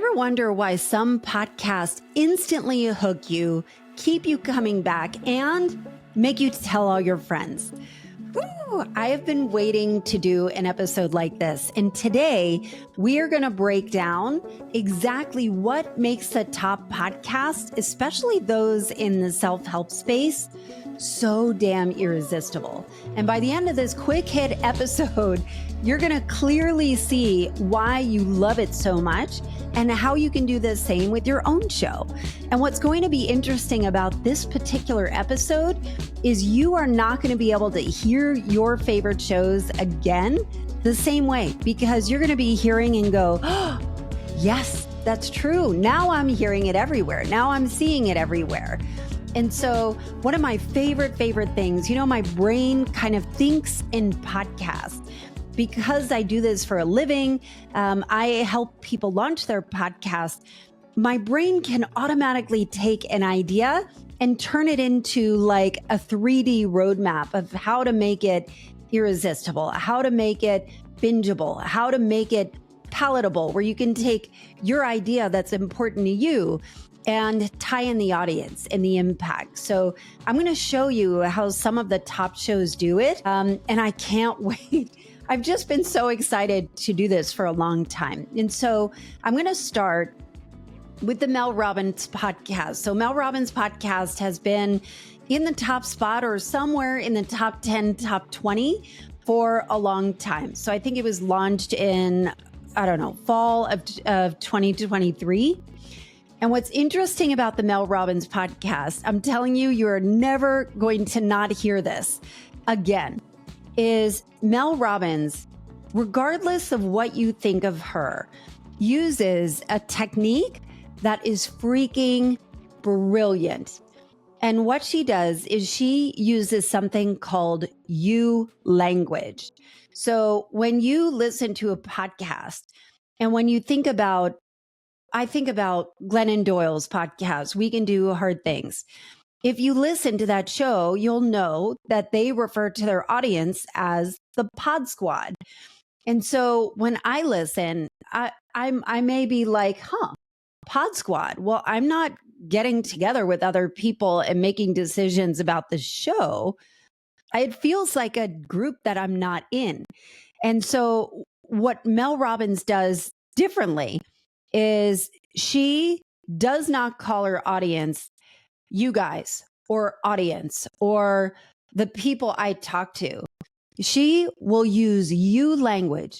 ever wonder why some podcasts instantly hook you, keep you coming back, and make you tell all your friends? Ooh, I have been waiting to do an episode like this. And today we are going to break down exactly what makes a top podcast, especially those in the self-help space, so damn irresistible. And by the end of this quick hit episode, you're going to clearly see why you love it so much and how you can do the same with your own show. And what's going to be interesting about this particular episode is you are not going to be able to hear your favorite shows again the same way, because you're going to be hearing and go, oh, yes, that's true. Now I'm hearing it everywhere. Now I'm seeing it everywhere. And so one of my favorite things, my brain kind of thinks in podcasts. Because I do this for a living, I help people launch their podcast. My brain can automatically take an idea and turn it into like a 3D roadmap of how to make it irresistible, how to make it bingeable, how to make it palatable, where you can take your idea that's important to you and tie in the audience and the impact. So I'm going to show you how some of the top shows do it. And I can't wait. I've just been so excited to do this for a long time. And so I'm going to start with the Mel Robbins podcast. So Mel Robbins podcast has been in the top spot or somewhere in the top 10, top 20 for a long time. So I think it was launched in, fall of 2023. And what's interesting about the Mel Robbins podcast, I'm telling you, you're never going to not hear this again, is Mel Robbins, regardless of what you think of her, uses a technique that is freaking brilliant. And what she does is she uses something called you language. So when you listen to a podcast and when you think about, I think about Glennon Doyle's podcast, We Can Do Hard Things. If you listen to that show, you'll know that they refer to their audience as the Pod Squad. And so when I listen, I may be like, Pod Squad. Well, I'm not getting together with other people and making decisions about the show. It feels like a group that I'm not in. And so what Mel Robbins does differently is she does not call her audience you guys or audience or the people I talk to. She will use you language.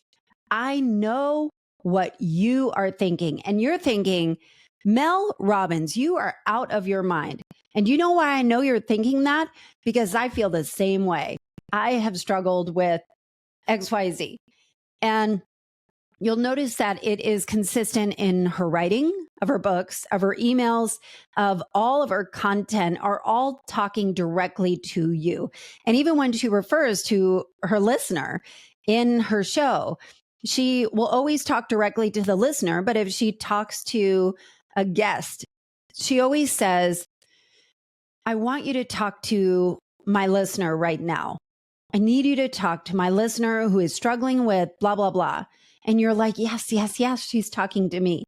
I know what you are thinking. And you're thinking, Mel Robbins, you are out of your mind. And you know why I know you're thinking that? Because I feel the same way. I have struggled with XYZ. And you'll notice that it is consistent in her writing of her books, of her emails, of all of her content are all talking directly to you. And even when she refers to her listener in her show, she will always talk directly to the listener. But if she talks to a guest, she always says, I want you to talk to my listener right now. I need you to talk to my listener who is struggling with blah, blah, blah. And you're like, yes, she's talking to me.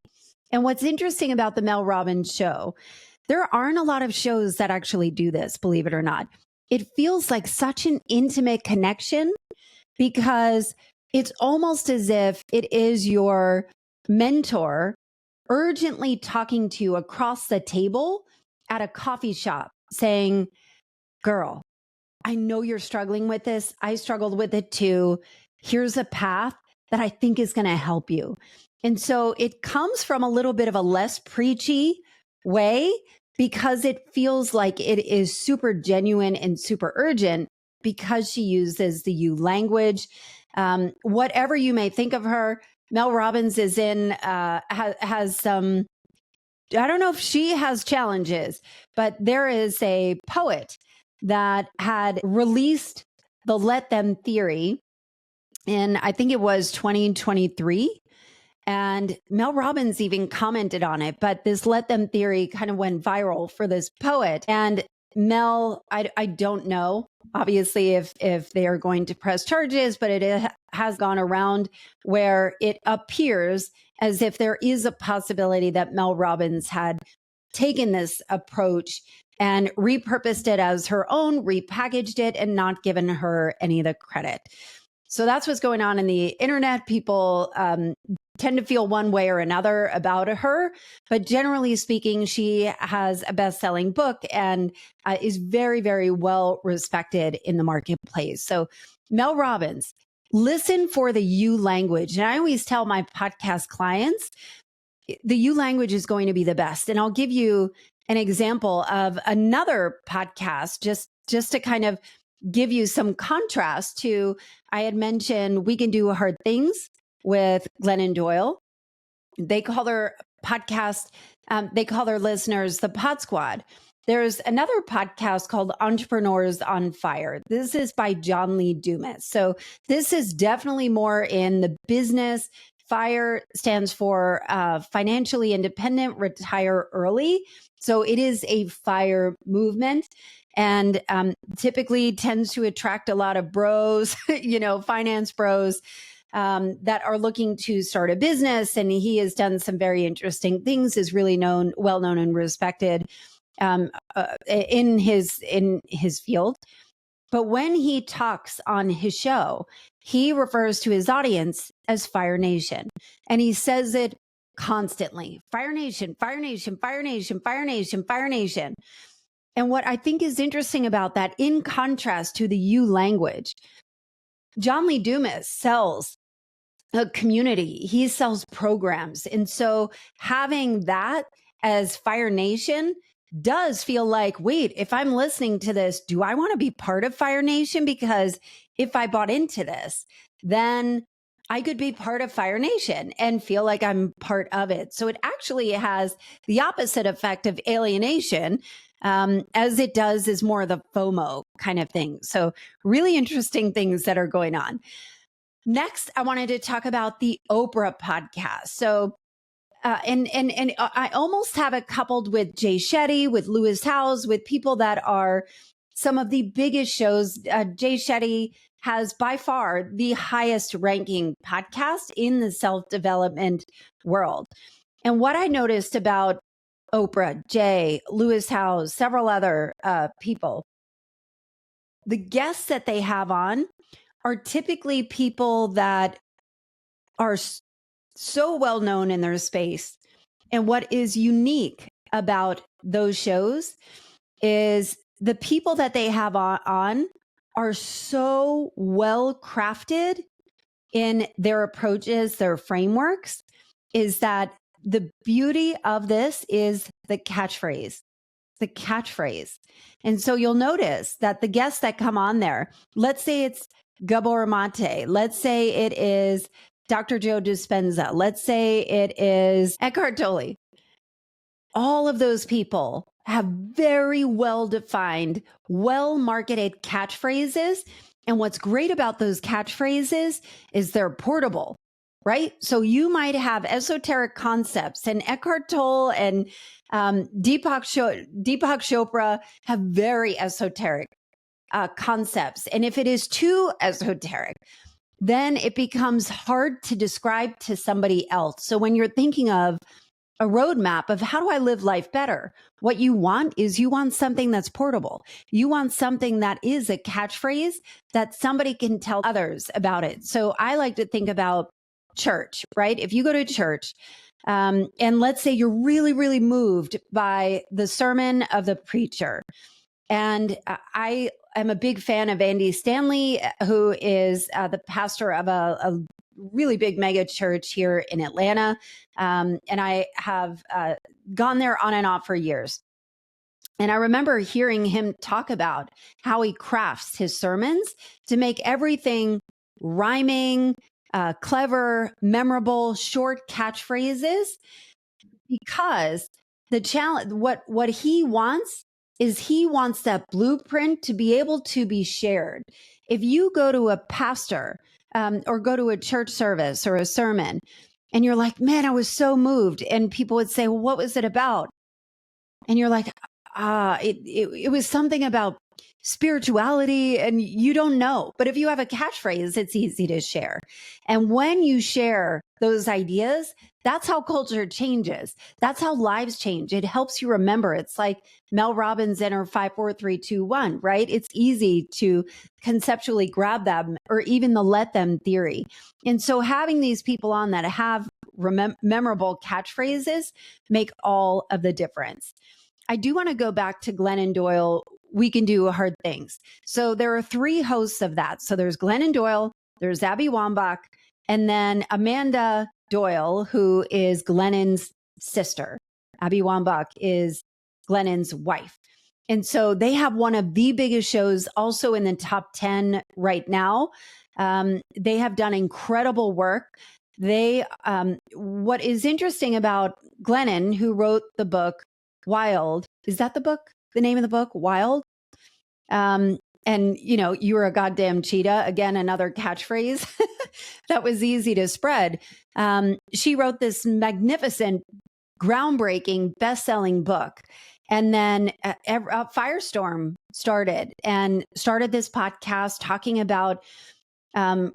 And what's interesting about the Mel Robbins show, there aren't a lot of shows that actually do this, believe it or not. It feels like such an intimate connection because it's almost as if it is your mentor urgently talking to you across the table at a coffee shop saying, girl, I know you're struggling with this. I struggled with it too. Here's a path that I think is going to help you. And so it comes from a little bit of a less preachy way because it feels like it is super genuine and super urgent because she uses the you language. Whatever you may think of her, Mel Robbins is in, has some, I don't know if she has challenges, but there is a poet that had released the Let Them theory in, I think it was 2023. And Mel Robbins even commented on it, but this Let Them theory kind of went viral for this poet. And Mel, I don't know, obviously, if they are going to press charges, but it has gone around where it appears as if there is a possibility that Mel Robbins had taken this approach and repurposed it as her own, repackaged it, and not given her any of the credit. So that's what's going on in the internet. People tend to feel one way or another about her, but generally speaking, she has a best-selling book and is very, very well respected in the marketplace. So Mel Robbins, listen for the you language. And I always tell my podcast clients, the you language is going to be the best. And I'll give you an example of another podcast just to kind of give you some contrast to, I had mentioned We Can Do Hard Things with Glennon Doyle. They call their podcast, they call their listeners the Pod Squad. There's another podcast called Entrepreneurs on Fire. This is by John Lee Dumas. So this is definitely more in the business. FIRE stands for financially independent, retire early. So it is a FIRE movement, and typically tends to attract a lot of bros, finance bros that are looking to start a business. And he has done some very interesting things, is really well known and respected in his field. But when he talks on his show, he refers to his audience as Fire Nation. And he says it constantly: Fire Nation, Fire Nation, Fire Nation, Fire Nation, Fire Nation. And what I think is interesting about that, in contrast to the you language, John Lee Dumas sells a community. He sells programs. And so having that as Fire Nation does feel like, wait, if I'm listening to this, do I want to be part of Fire Nation? Because if I bought into this, then I could be part of Fire Nation and feel like I'm part of it. So it actually has the opposite effect of alienation, as it does is more the FOMO kind of thing. So really interesting things that are going on. Next, I wanted to talk about the Oprah podcast. So and I almost have it coupled with Jay Shetty, with Lewis Howes, with people that are some of the biggest shows. Jay Shetty has by far the highest ranking podcast in the self-development world. And what I noticed about Oprah, Jay, Lewis Howes, several other people, the guests that they have on are typically people that are so well known in their space. And what is unique about those shows is the people that they have on are so well crafted in their approaches, their frameworks, is that the beauty of this is the catchphrase. And so you'll notice that the guests that come on there, let's say it's Gabor Mate, let's say it is Dr. Joe Dispenza, let's say it is Eckhart Tolle. All of those people have very well-defined, well-marketed catchphrases. And what's great about those catchphrases is they're portable, right? So you might have esoteric concepts, and Eckhart Tolle and Deepak Chopra have very esoteric concepts. And if it is too esoteric, then it becomes hard to describe to somebody else. So when you're thinking of a roadmap of how do I live life better, what you want is you want something that's portable. You want something that is a catchphrase that somebody can tell others about it. So I like to think about church, right? If you go to church, and let's say you're really, really moved by the sermon of the preacher. And I am a big fan of Andy Stanley, who is the pastor of a really big mega church here in Atlanta. And I have gone there on and off for years. And I remember hearing him talk about how he crafts his sermons to make everything rhyming, clever, memorable, short catchphrases, because the challenge, what he wants is he wants that blueprint to be able to be shared. If you go to a pastor or go to a church service or a sermon and you're like, man, I was so moved. And people would say, well, what was it about? And you're like, it was something about spirituality and you don't know. But if you have a catchphrase, it's easy to share. And when you share those ideas, that's how culture changes. That's how lives change. It helps you remember. It's like Mel Robbins and her 5, 4, 3, 2, 1, right? It's easy to conceptually grab them, or even the let them theory. And so having these people on that have memorable catchphrases make all of the difference. I do want to go back to Glennon Doyle. We can do hard things. So there are 3 hosts of that. So there's Glennon Doyle, there's Abby Wambach, and then Amanda Doyle, who is Glennon's sister. Abby Wambach is Glennon's wife. And so they have one of the biggest shows, also in the top 10 right now. They have done incredible work. What is interesting about Glennon, who wrote the book Wild, is that the book? The name of the book, Wild? And you're a goddamn cheetah. Again, another catchphrase that was easy to spread. She wrote this magnificent, groundbreaking, best-selling book. And then Firestorm started this podcast talking about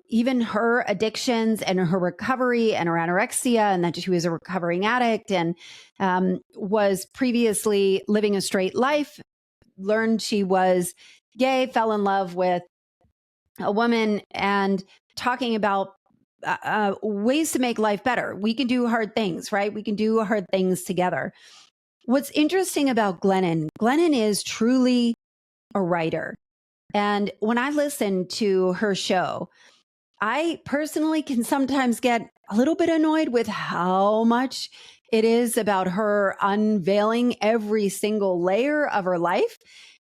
even her addictions and her recovery and her anorexia, and that she was a recovering addict and was previously living a straight life, learned she was gay, fell in love with a woman, and talking about ways to make life better. We can do hard things, right? We can do hard things together. What's interesting about Glennon is truly a writer. And when I listen to her show, I personally can sometimes get a little bit annoyed with how much it is about her unveiling every single layer of her life,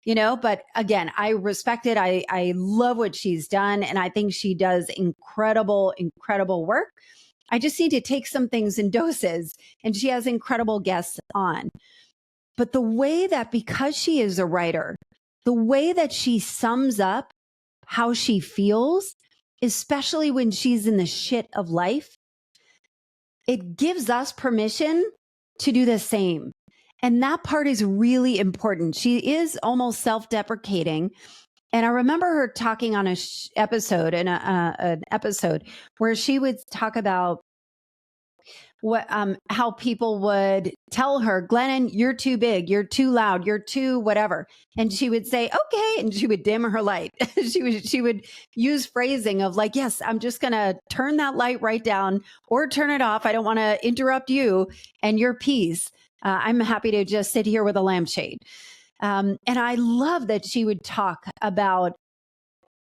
but again, I respect it. I love what she's done. And I think she does incredible, incredible work. I just need to take some things in doses, and she has incredible guests on. But the way that, because she is a writer, the way that she sums up how she feels, especially when she's in the shit of life, it gives us permission to do the same. And that part is really important. She is almost self-deprecating. And I remember her talking on an episode where she would talk about how people would tell her, Glennon, you're too big, you're too loud, you're too whatever. And she would say, okay. And she would dim her light. she would use phrasing of like, yes, I'm just going to turn that light right down or turn it off. I don't want to interrupt you and your peace. I'm happy to just sit here with a lampshade. And I love that she would talk about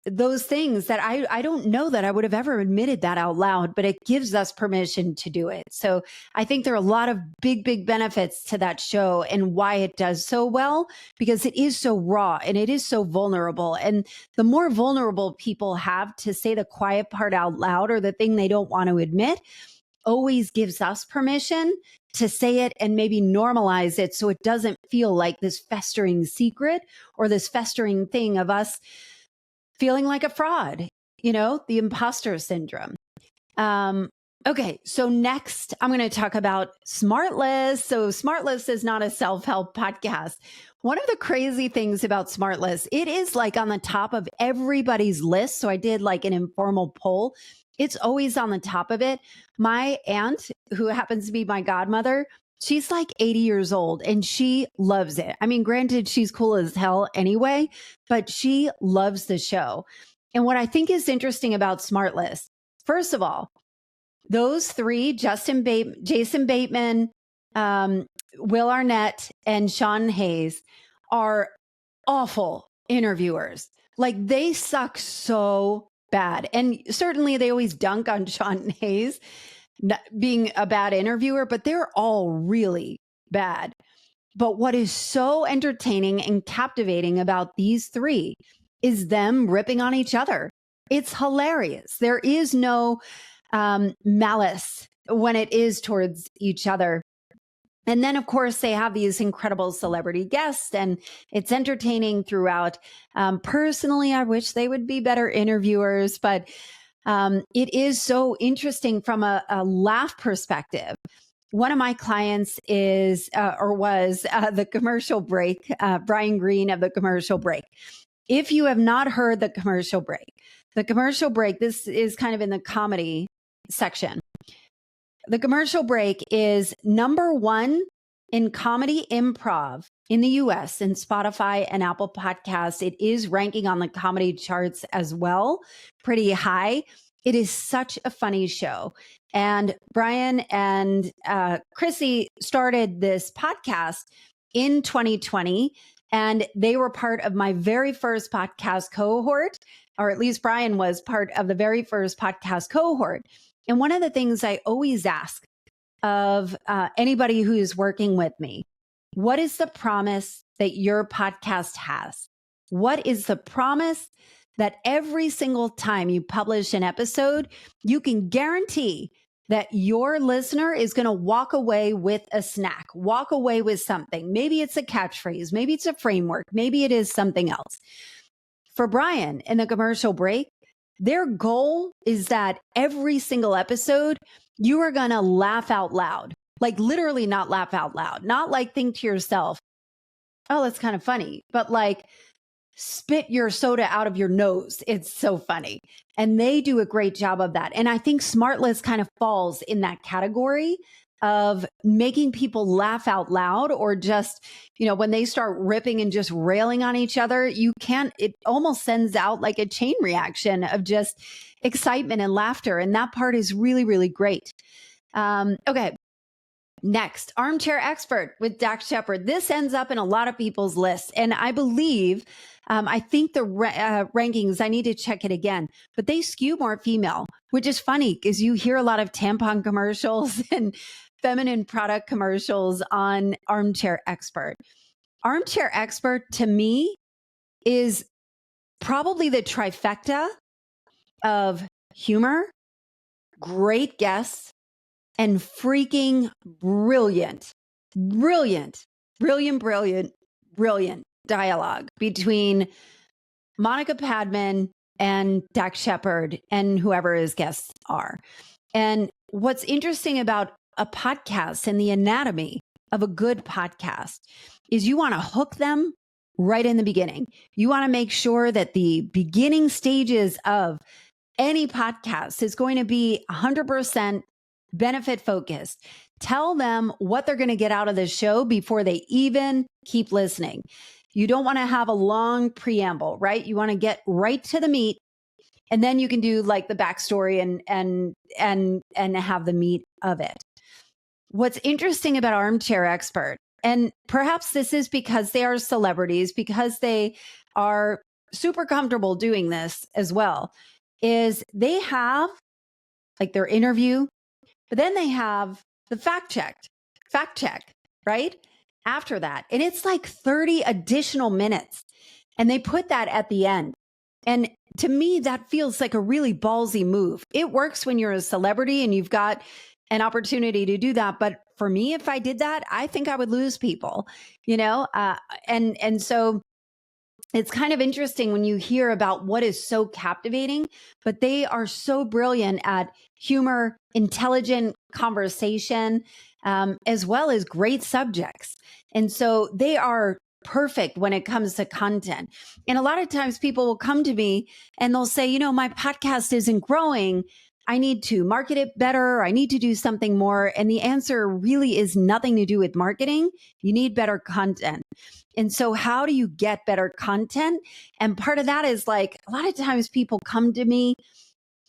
those things that I don't know that I would have ever admitted that out loud, but it gives us permission to do it. So I think there are a lot of big, big benefits to that show and why it does so well, because it is so raw and it is so vulnerable. And the more vulnerable people have to say the quiet part out loud, or the thing they don't want to admit, always gives us permission to say it and maybe normalize it, so it doesn't feel like this festering secret or this festering thing of us feeling like a fraud, the imposter syndrome. Okay, so next I'm going to talk about Smartless. So Smartless is not a self-help podcast. One of the crazy things about Smartless, it is like on the top of everybody's list. So I did like an informal poll. It's always on the top of it. My aunt, who happens to be my godmother, she's like 80 years old and she loves it. I mean, granted, she's cool as hell anyway, but she loves the show. And what I think is interesting about Smartless, first of all, those 3, Jason Bateman, Will Arnett, and Sean Hayes, are awful interviewers. Like, they suck so bad. And certainly they always dunk on Sean Hayes being a bad interviewer, but they're all really bad. But what is so entertaining and captivating about these 3 is them ripping on each other. It's hilarious. There is no malice when it is towards each other. And then, of course, they have these incredible celebrity guests, and it's entertaining throughout. Personally, I wish they would be better interviewers, but it is so interesting from a laugh perspective. one of my clients is or was the commercial break, Brian Green of the commercial break. If you have not heard the commercial break, this is kind of in the comedy section. The commercial break is #1 in comedy improv in the US in Spotify and Apple Podcasts. It is ranking on the comedy charts as well, pretty high. It is such a funny show. And Brian and Chrissy started this podcast in 2020, and they were part of my very first podcast cohort, or at least Brian was part of the very first podcast cohort. And one of the things I always ask of anybody who is working with me, what is the promise that your podcast has? What is the promise that every single time you publish an episode, you can guarantee that your listener is going to walk away with a snack, walk away with something? Maybe it's a catchphrase, maybe it's a framework, maybe it is something else. For Brian in the commercial break, their goal is that every single episode, you are going to laugh out loud, like literally not laugh out loud, not like think to yourself, oh, that's kind of funny, but like spit your soda out of your nose. It's so funny. And they do a great job of that. And I think Smartless kind of falls in that category of making people laugh out loud, or just, when they start ripping and just railing on each other, it almost sends out like a chain reaction of just excitement and laughter. And that part is really, really great. Okay. Next, Armchair Expert with Dax Shepard. This ends up in a lot of people's lists. And I believe, I think the rankings, I need to check it again, but they skew more female, which is funny because you hear a lot of tampon commercials and feminine product commercials on Armchair Expert. Armchair Expert to me is probably the trifecta of humor, great guests, and freaking brilliant dialogue between Monica Padman and Dax Shepard and whoever his guests are. And what's interesting about a podcast and the anatomy of a good podcast is you want to hook them right in the beginning. You want to make sure that the beginning stages of any podcast is going to be 100% benefit focused. Tell them what they're going to get out of the show before they even keep listening. You don't want to have a long preamble, right? You want to get right to the meat, and then you can do like the backstory and have the meat of it. What's interesting about Armchair Expert, and perhaps this is because they are celebrities, because they are super comfortable doing this as well, is they have like their interview, but then they have the fact check, right? After that. And it's like 30 additional minutes. And they put that at the end. And to me, that feels like a really ballsy move. It works when you're a celebrity and you've got an opportunity to do that. But for me, if I did that, I think I would lose people, and so it's kind of interesting when you hear about what is so captivating, but they are so brilliant at humor, intelligent conversation, as well as great subjects. And so they are perfect when it comes to content. And a lot of times people will come to me and they'll say, my podcast isn't growing. I need to market it better. I need to do something more. And the answer really is nothing to do with marketing. You need better content. And so how do you get better content? And part of that is like, a lot of times people come to me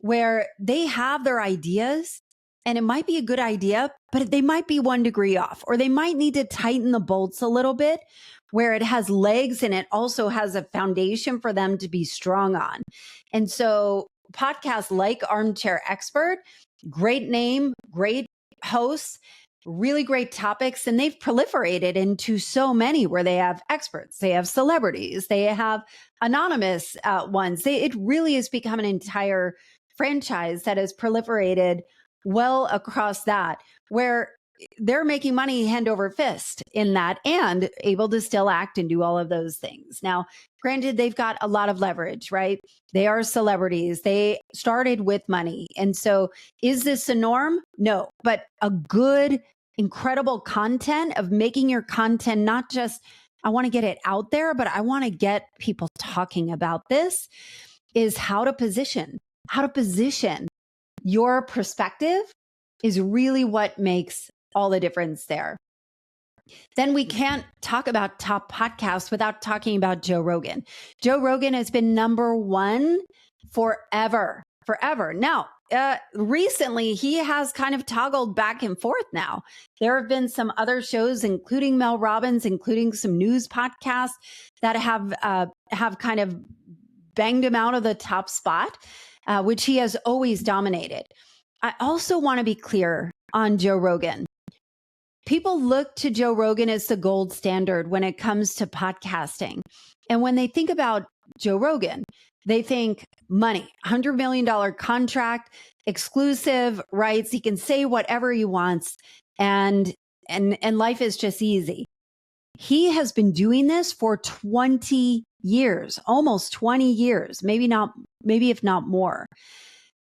where they have their ideas and it might be a good idea, but they might be 1 degree off, or they might need to tighten the bolts a little bit where it has legs and it also has a foundation for them to be strong on. And so podcasts like Armchair Expert, great name, great hosts, really great topics, and they've proliferated into so many where they have experts, they have celebrities, they have anonymous ones. It really has become an entire franchise that has proliferated well across that, where they're making money hand over fist in that and able to still act and do all of those things. Now, granted, they've got a lot of leverage, right? They are celebrities. They started with money. And so is this a norm? No, but a good incredible content, of making your content not just, I want to get it out there, but I want to get people talking about this, is how to position. How to position your perspective is really what makes all the difference there. Then we can't talk about top podcasts without talking about Joe Rogan. Joe Rogan has been number one forever. Now, recently, he has kind of toggled back and forth now. There have been some other shows, including Mel Robbins, including some news podcasts that have kind of banged him out of the top spot, which he has always dominated. I also want to be clear on Joe Rogan. People look to Joe Rogan as the gold standard when it comes to podcasting. And when they think about Joe Rogan, they think money, $100 million contract, exclusive rights. He can say whatever he wants, and life is just easy. He has been doing this for 20 years, almost 20 years, maybe if not more.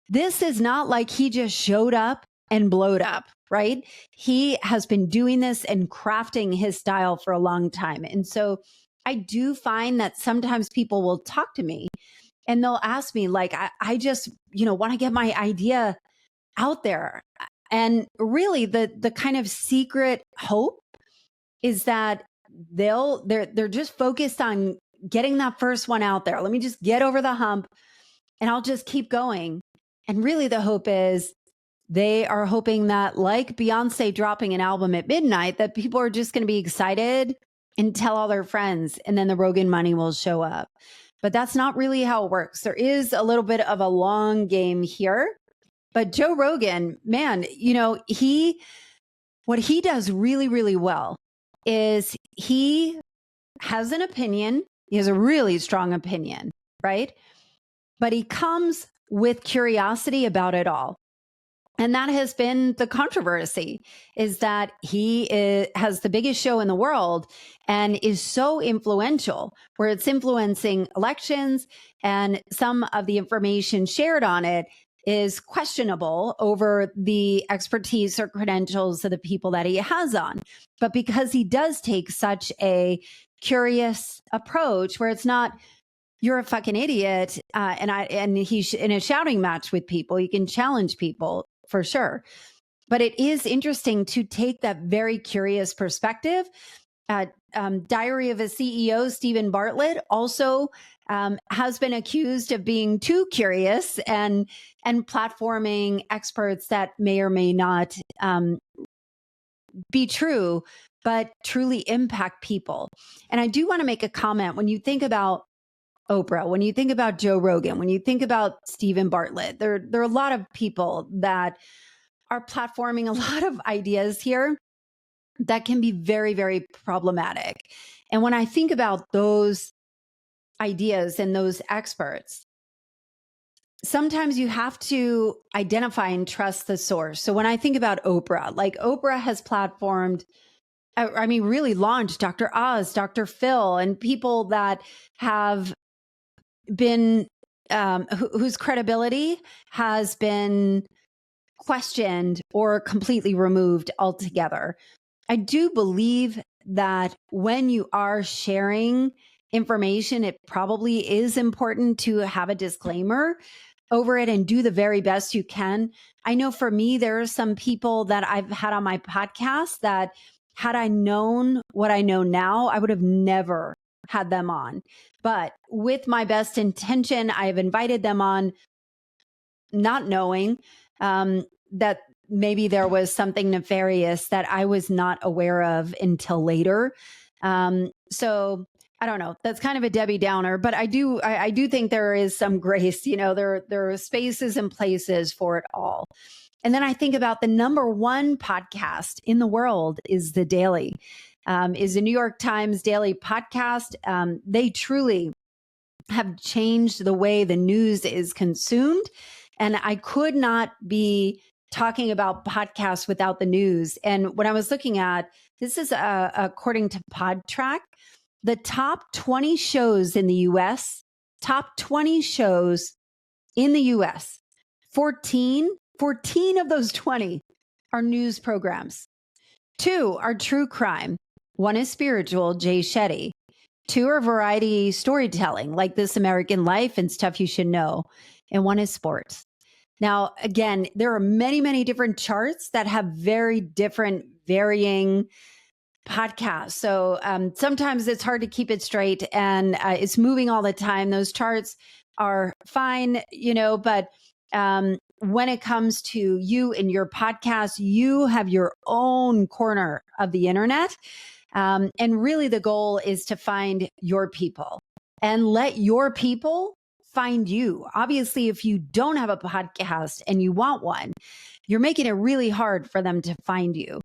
This is not like he just showed up and blowed up, right? He has been doing this and crafting his style for a long time. And so I do find that sometimes people will talk to me and they'll ask me, like, I just, want to get my idea out there. And really the kind of secret hope is that they're just focused on getting that first one out there. Let me just get over the hump and I'll just keep going. And really the hope is they are hoping that, like Beyonce dropping an album at midnight, that people are just going to be excited and tell all their friends, and then the Rogan money will show up. But that's not really how it works. There is a little bit of a long game here. But Joe Rogan, man, what he does really, really well is he has an opinion. He has a really strong opinion, right? But he comes with curiosity about it all. And that has been the controversy, is that has the biggest show in the world and is so influential, where it's influencing elections, and some of the information shared on it is questionable over the expertise or credentials of the people that he has on. But because he does take such a curious approach, where it's not, you're a fucking idiot, and he's in a shouting match with people, he can challenge people for sure. But it is interesting to take that very curious perspective. Diary of a CEO, Stephen Bartlett, also has been accused of being too curious and platforming experts that may or may not be true, but truly impact people. And I do want to make a comment. When you think about Oprah, when you think about Joe Rogan, when you think about Stephen Bartlett, there are a lot of people that are platforming a lot of ideas here that can be very, very problematic. And when I think about those ideas and those experts, sometimes you have to identify and trust the source. So when I think about Oprah, like Oprah has platformed, really launched Dr. Oz, Dr. Phil, and people that have been, whose credibility has been questioned or completely removed altogether. I do believe that when you are sharing information, it probably is important to have a disclaimer over it and do the very best you can. I know for me, there are some people that I've had on my podcast that, had I known what I know now, I would have never had them on. But with my best intention, I have invited them on, not knowing that maybe there was something nefarious that I was not aware of until later. So I don't know. That's kind of a Debbie Downer, but I do think there is some grace. There are spaces and places for it all. And then I think about the number one podcast in the world is The Daily, is the New York Times daily podcast. They truly have changed the way the news is consumed. And I could not be talking about podcasts without the news. And when I was looking at, this is according to PodTrack, the top 20 shows in the US, top 20 shows in the US, 14 of those 20 are news programs. 2 are true crime. 1 is spiritual, Jay Shetty. 2 are variety storytelling, like This American Life and Stuff You Should Know. And 1 is sports. Now, again, there are many, many different charts that have very different varying podcasts. So sometimes it's hard to keep it straight and it's moving all the time. Those charts are fine, but when it comes to you and your podcast, you have your own corner of the internet. And really the goal is to find your people and let your people find you. Obviously, if you don't have a podcast and you want one, you're making it really hard for them to find you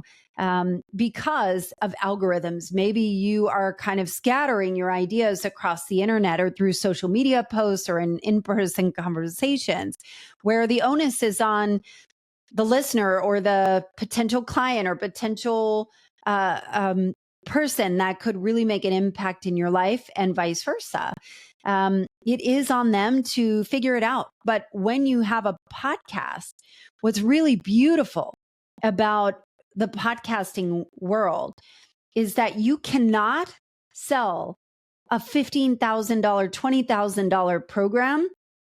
because of algorithms. Maybe you are kind of scattering your ideas across the internet or through social media posts or in-person conversations where the onus is on the listener or the potential client or potential person that could really make an impact in your life and vice versa. It is on them to figure it out. But when you have a podcast, what's really beautiful about the podcasting world is that you cannot sell a $15,000, $20,000 program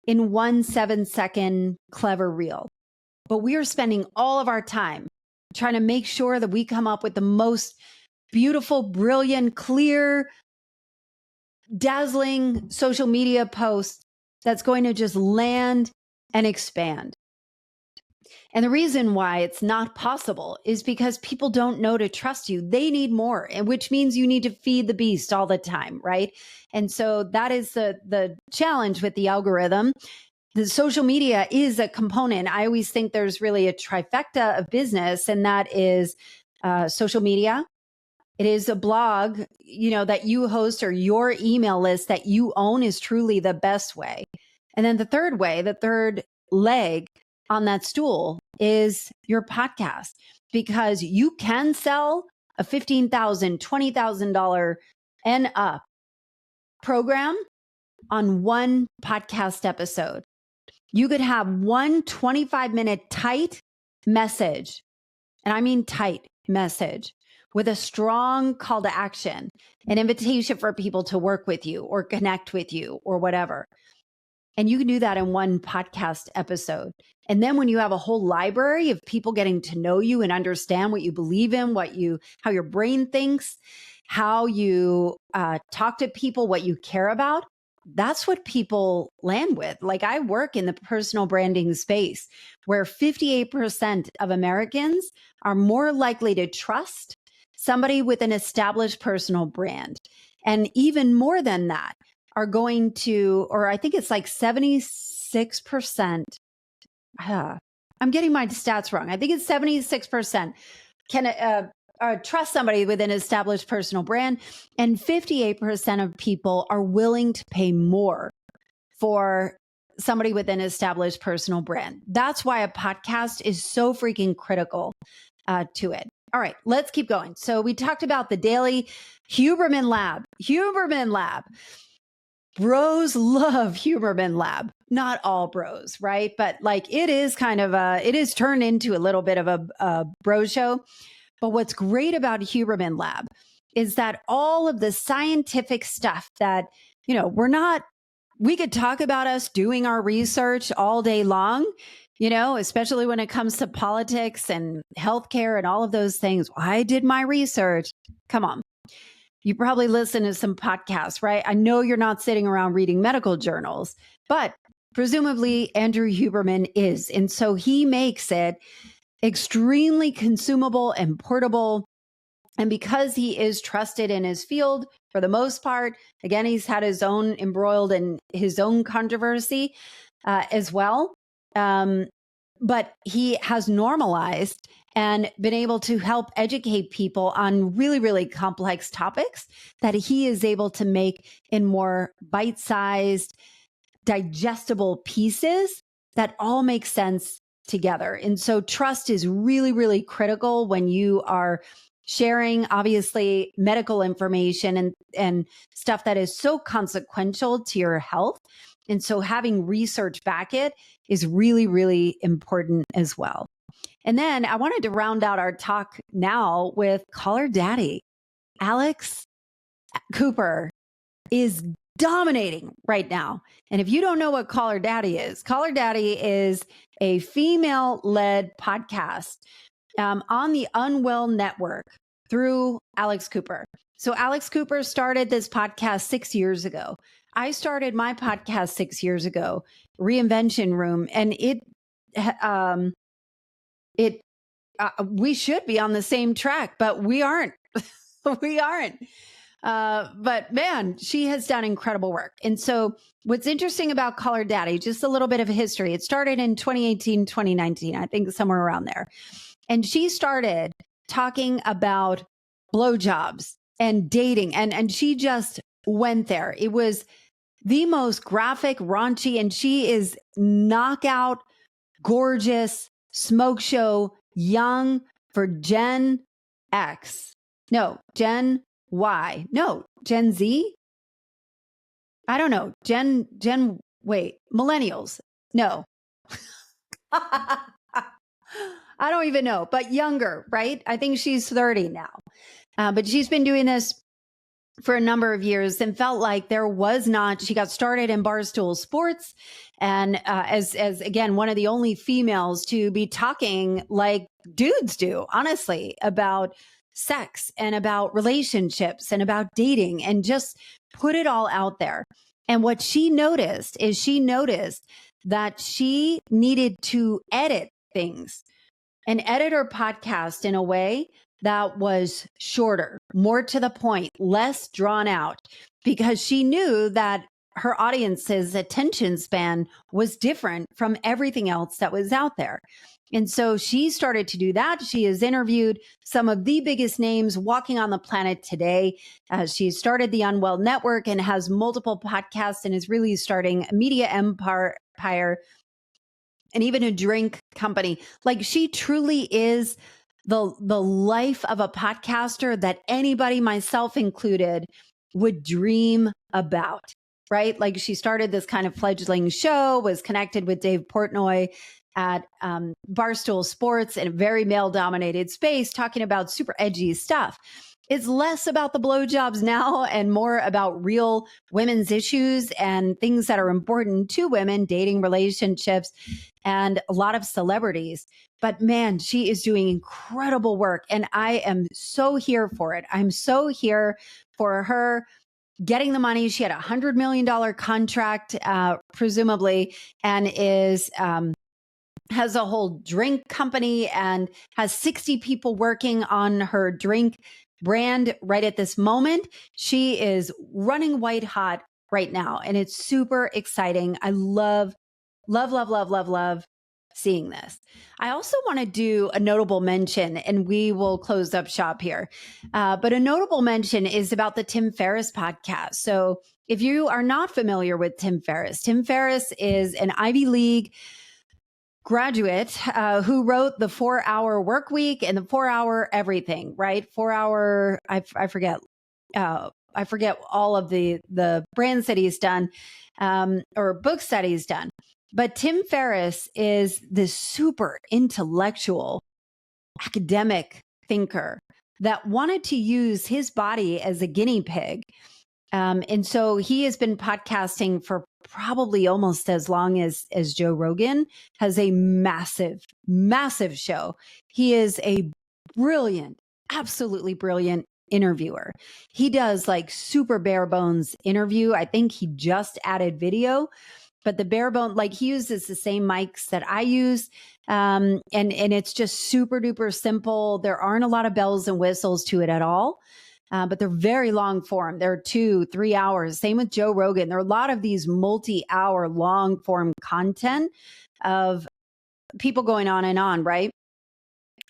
in 1 7-second clever reel. But we are spending all of our time trying to make sure that we come up with the most beautiful, brilliant, clear, dazzling social media post that's going to just land and expand. And the reason why it's not possible is because people don't know to trust you. They need more, and which means you need to feed the beast all the time, right? And so that is the challenge with the algorithm. The social media is a component. I always think there's really a trifecta of business, and that is social media. It is a blog, that you host, or your email list that you own is truly the best way. And then the third leg on that stool is your podcast, because you can sell a $15,000, $20,000 and up program on one podcast episode. You could have one 25-minute tight message, and I mean tight message, with a strong call to action, an invitation for people to work with you or connect with you or whatever. And you can do that in one podcast episode. And then when you have a whole library of people getting to know you and understand what you believe in, how your brain thinks, how you talk to people, what you care about, that's what people land with. Like, I work in the personal branding space where 58% of Americans are more likely to trust somebody with an established personal brand. And even more than that, are going to, or I think it's like 76%. I'm getting my stats wrong. I think it's 76% can trust somebody with an established personal brand. And 58% of people are willing to pay more for somebody with an established personal brand. That's why a podcast is so freaking critical to it. All right, let's keep going. So we talked about the daily Huberman Lab. Huberman Lab. Bros love Huberman Lab. Not all bros, right? But like, it is it is turned into a little bit of a bro show. But what's great about Huberman Lab is that all of the scientific stuff that, we could talk about us doing our research all day long, especially when it comes to politics and healthcare and all of those things. Well, I did my research. Come on. You probably listen to some podcasts, right? I know you're not sitting around reading medical journals, but presumably Andrew Huberman is. And so he makes it extremely consumable and portable. And because he is trusted in his field for the most part, again, he's had his own embroiled in his own controversy as well. But he has normalized and been able to help educate people on really, really complex topics that he is able to make in more bite-sized, digestible pieces that all make sense together. And so trust is really, really critical when you are sharing, obviously, medical information and stuff that is so consequential to your health. And so having research back it is really, really important as well. And then I wanted to round out our talk now with Call Her Daddy. Alex Cooper is dominating right now. And if you don't know what Call Her Daddy is a female-led podcast on the Unwell Network through Alex Cooper. So Alex Cooper started this podcast 6 years ago. I started my podcast 6 years ago, Reinvention Room, and we should be on the same track, but we aren't. We aren't. But man, she has done incredible work. And so what's interesting about Call Her Daddy, just a little bit of history. It started in 2018, 2019, I think somewhere around there. And she started talking about blowjobs and dating. And she just went there. It was the most graphic, raunchy, and she is knockout, gorgeous, smoke show, young for Gen X. No, Gen Y. No, Gen Z? I don't know. Wait, millennials. No. I don't even know, but younger, right? I think she's 30 now. But she's been doing this for a number of years and felt like she got started in Barstool Sports and as again, one of the only females to be talking like dudes do, honestly, about sex and about relationships and about dating and just put it all out there. And what she noticed that she needed to edit things and edit her podcast in a way that was shorter, more to the point, less drawn out, because she knew that her audience's attention span was different from everything else that was out there. And so she started to do that. She has interviewed some of the biggest names walking on the planet today. She started the Unwell Network and has multiple podcasts and is really starting a media empire and even a drink company. Like, she truly is the life of a podcaster that anybody, myself included, would dream about, right? Like, she started this kind of fledgling show, was connected with Dave Portnoy at Barstool Sports in a very male-dominated space, talking about super edgy stuff. It's less about the blowjobs now and more about real women's issues and things that are important to women, dating, relationships, and a lot of celebrities. But man, she is doing incredible work. And I am so here for it. I'm so here for her getting the money. She had $100 million contract, presumably, and has a whole drink company and has 60 people working on her drink brand right at this moment. She is running white hot right now, and it's super exciting. I love seeing this. I also want to do a notable mention, and we will close up shop here. But a notable mention is about the Tim Ferriss podcast. So if you are not familiar with Tim Ferriss is an Ivy League graduate who wrote the 4-Hour Work Week and the 4-Hour Everything, right? 4-Hour, I forget all of the brands that he's done or books that he's done. But Tim Ferriss is this super intellectual academic thinker that wanted to use his body as a guinea pig. And so he has been podcasting for probably almost as long as Joe Rogan, has a massive show. He is a brilliant, absolutely brilliant interviewer. He does like super bare bones interview. I think he just added video, but the bare bone, like, he uses the same mics that I use. And it's just super duper simple. There aren't a lot of bells and whistles to it at all. But they're very long form. They're 2-3 hours. Same with Joe Rogan. There are a lot of these multi-hour long form content of people going on and on, right?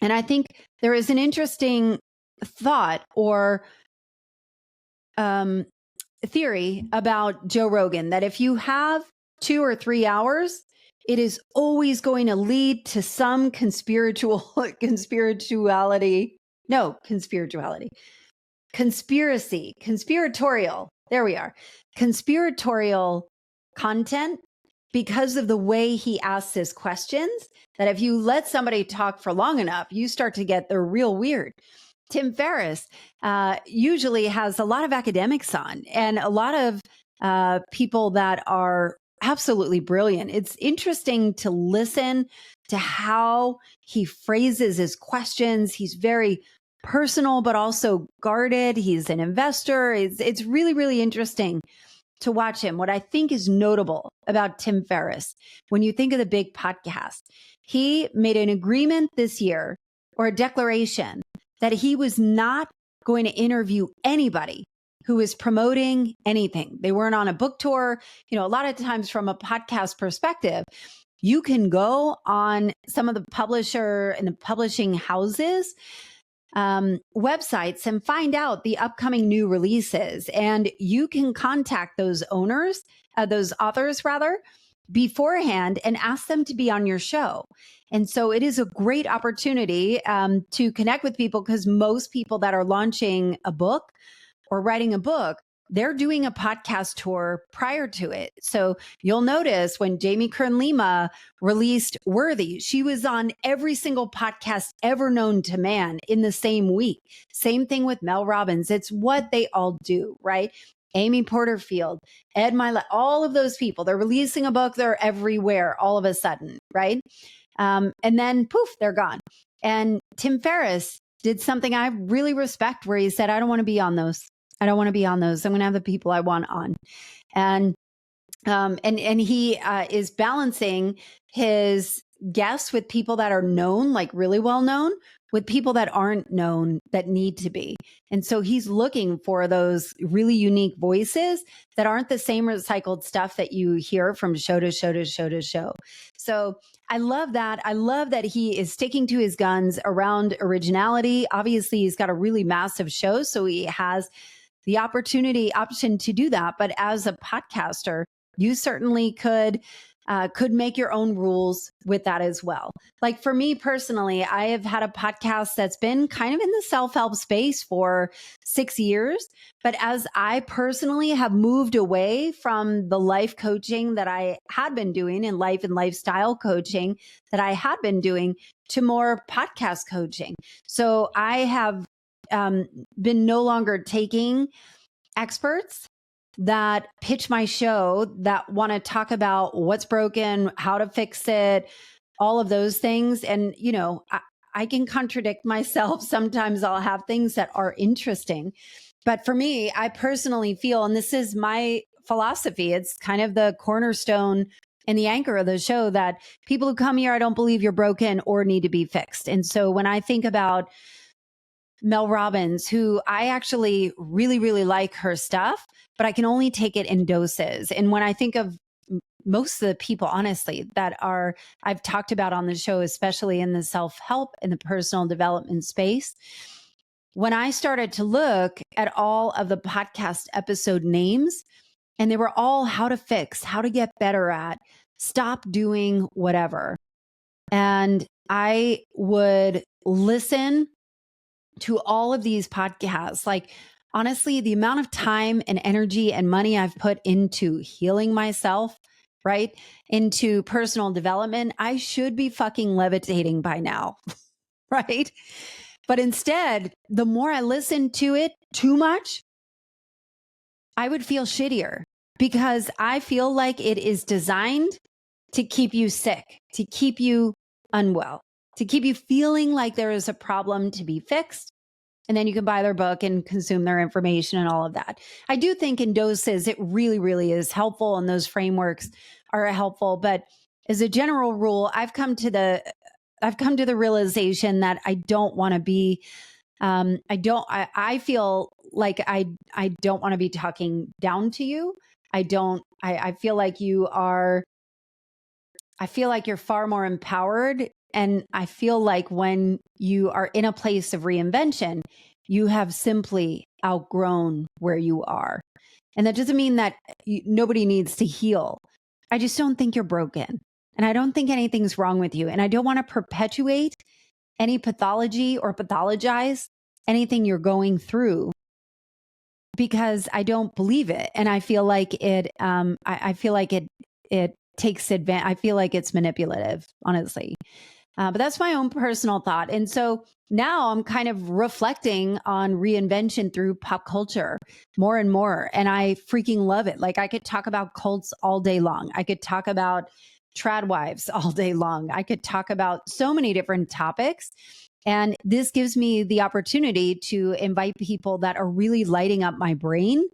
And I think there is an interesting thought or theory about Joe Rogan that if you have 2 or 3 hours, it is always going to lead to some conspiratorial content because of the way he asks his questions, that if you let somebody talk for long enough, you start to get they're real weird. Tim Ferriss usually has a lot of academics on and a lot of people that are absolutely brilliant. It's interesting to listen to how he phrases his questions. He's very personal, but also guarded. He's an investor. It's really, really interesting to watch him. What I think is notable about Tim Ferriss, when you think of the big podcast, he made an agreement this year or a declaration that he was not going to interview anybody who is promoting anything. They weren't on a book tour. You know, a lot of times from a podcast perspective, you can go on some of the publisher and the publishing houses websites and find out the upcoming new releases. And you can contact those owners, those authors rather, beforehand and ask them to be on your show. And so it is a great opportunity to connect with people because most people that are launching a book or writing a book, they're doing a podcast tour prior to it. So you'll notice when Jamie Kern-Lima released Worthy, she was on every single podcast ever known to man in the same week. Same thing with Mel Robbins. It's what they all do, right? Amy Porterfield, Ed Mylett, all of those people, they're releasing a book, they're everywhere all of a sudden, right? And then poof, they're gone. And Tim Ferriss did something I really respect where he said, I don't want to be on those. I don't want to be on those. I'm going to have the people I want on. And he is balancing his guests with people that are known, like really well known, with people that aren't known that need to be. And so he's looking for those really unique voices that aren't the same recycled stuff that you hear from show to show to show to show. So I love that. I love that he is sticking to his guns around originality. Obviously, he's got a really massive show, so he has the option to do that. But as a podcaster, you certainly could make your own rules with that as well. Like for me personally, I have had a podcast that's been kind of in the self-help space for 6 years. But as I personally have moved away from the life coaching that I had been doing and life and lifestyle coaching that I had been doing to more podcast coaching. So I have been no longer taking experts that pitch my show that want to talk about what's broken, how to fix it, all of those things. And, you know, I can contradict myself. Sometimes I'll have things that are interesting. But for me, I personally feel, and this is my philosophy, it's kind of the cornerstone and the anchor of the show, that people who come here, I don't believe you're broken or need to be fixed. And so when I think about Mel Robbins, who I actually really, really like her stuff, but I can only take it in doses. And when I think of most of the people, honestly, that I've talked about on the show, especially in the self-help and the personal development space, when I started to look at all of the podcast episode names, and they were all how to fix, how to get better at, stop doing whatever. And I would listen to all of these podcasts. Like, honestly, the amount of time and energy and money I've put into healing myself, right? Into personal development, I should be fucking levitating by now, right? But instead, the more I listen to it too much, I would feel shittier because I feel like it is designed to keep you sick, to keep you unwell, to keep you feeling like there is a problem to be fixed. And then you can buy their book and consume their information and all of that. I do think in doses, it really, really is helpful. And those frameworks are helpful. But as a general rule, I've come to the realization that I don't want to be, I feel like I don't want to be talking down to you. I feel like you're far more empowered. And I feel like when you are in a place of reinvention, you have simply outgrown where you are. And that doesn't mean that nobody needs to heal. I just don't think you're broken. And I don't think anything's wrong with you. And I don't want to perpetuate any pathology or pathologize anything you're going through because I don't believe it. And I feel like it takes advantage. I feel like it's manipulative, honestly. But that's my own personal thought. And so now I'm kind of reflecting on reinvention through pop culture more and more. And I freaking love it. Like I could talk about cults all day long. I could talk about trad wives all day long. I could talk about so many different topics. And this gives me the opportunity to invite people that are really lighting up my brain.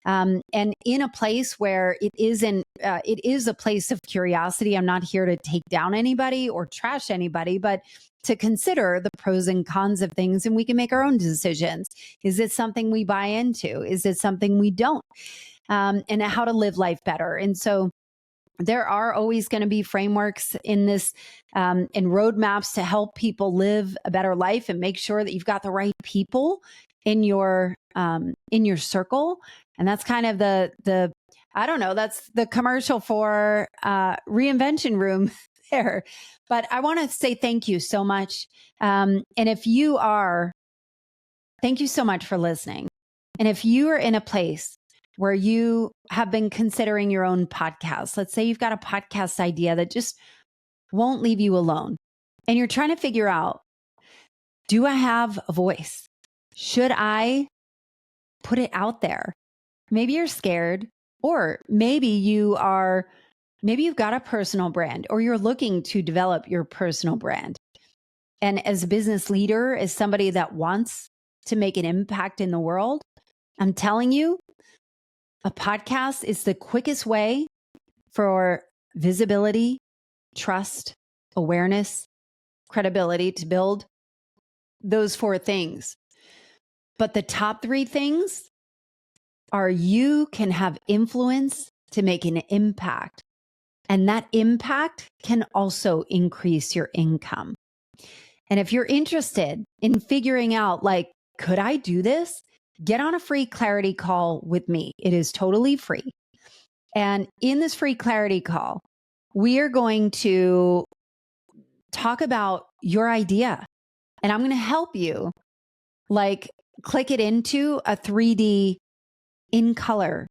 And in a place where it is a place of curiosity. I'm not here to take down anybody or trash anybody, but to consider the pros and cons of things, and we can make our own decisions. Is it something we buy into? Is it something we don't? And how to live life better. And so there are always going to be frameworks in this and roadmaps to help people live a better life and make sure that you've got the right people in your circle. And that's kind of the I don't know, that's the commercial for Reinvention Room there. But I want to say thank you so much. And if you are, thank you so much for listening. And if you are in a place where you have been considering your own podcast, let's say you've got a podcast idea that just won't leave you alone, and you're trying to figure out, do I have a voice? Should I put it out there? Maybe you're scared, or maybe you've got a personal brand, or you're looking to develop your personal brand. And as a business leader, as somebody that wants to make an impact in the world, I'm telling you, a podcast is the quickest way for visibility, trust, awareness, credibility, to build those 4 things. But the top 3 things are you can have influence to make an impact. And that impact can also increase your income. And if you're interested in figuring out, like, could I do this? Get on a free clarity call with me. It is totally free. And in this free clarity call, we are going to talk about your idea. And I'm going to help you, like, click it into a 3D in color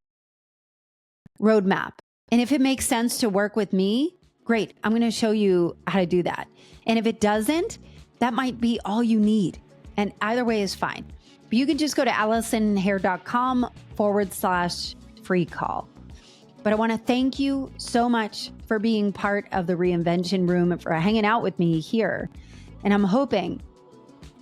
roadmap. And if it makes sense to work with me, great. I'm going to show you how to do that. And if it doesn't, that might be all you need. And either way is fine. But you can just go to AllisonHare.com/free call. But I want to thank you so much for being part of the Reinvention Room and for hanging out with me here. And I'm hoping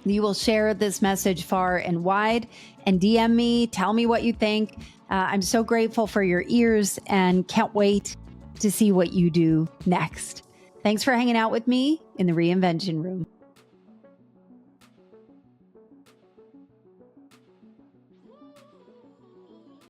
you will share this message far and wide and DM me, tell me what you think. I'm so grateful for your ears and can't wait to see what you do next. Thanks for hanging out with me in the Reinvention Room.